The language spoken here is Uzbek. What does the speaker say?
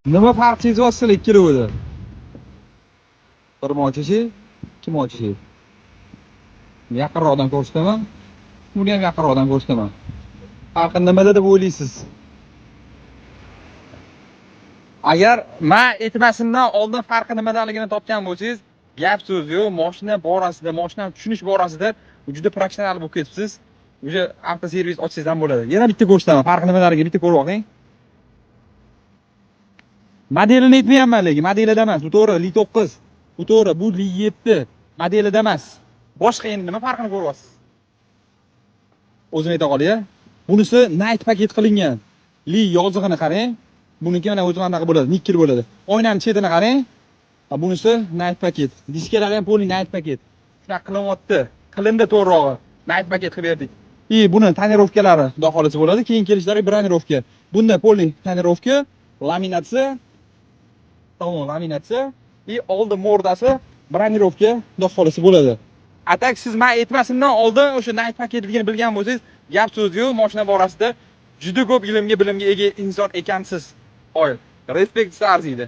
Nima farq sezyapsizlar ikkalovida? Bir mochishi, ikki mochishi. Yaqinroqdan ko'rsataman. Buni ham yaqinroqdan ko'rsataman. Farqi nimada deb o'ylaysiz? Agar men aytmasimdan oldin farqi nimadaligini topgan bo'lsangiz, gap so'z yo'q, mashina borasida, mashinani tushunish borasida juda professional bo'lib ketibsiz. O'sha avtoservis ochsangiz ham bo'ladi. Yana bitta ko'rsataman, farqi nimadaligini bitta ko'rib oling. Modelini aytmayapman lekin, modelida emas. Bu to'g'ri, Li 9. Bu to'g'ri, bu Li 7. Modelida emas. Boshqa endi nima farqini ko'ryapsiz? O'zim ayta qolay-a. Bunisi night paket qilingan. Li yozig'ini qarang. Buniki mana o'zi qanaqa bo'ladi, nikkel bo'ladi. Oynani chetini qarang. Bunisi night paket. Diskalari ham poli night paket. Shunaqa qilinyapti. Qilindi to'g'rirog'i. Night paket qilib berdik. Buni tonirovkalari xudo xolisa bo'ladi. Keyin kelishlari branirovka. Bunda poli tonirovka, laminatsiya, tamom laminatsiya oldi mordasi branirovka xudo xolisa bo'ladi. Atak siz men aytmasimdan oldin o'sha night paketligini bilgan bo'lsangiz, gap so'z yo'q, mashina borasida juda ko'p bilimga ega inson ekansiz. Respekt arziydi.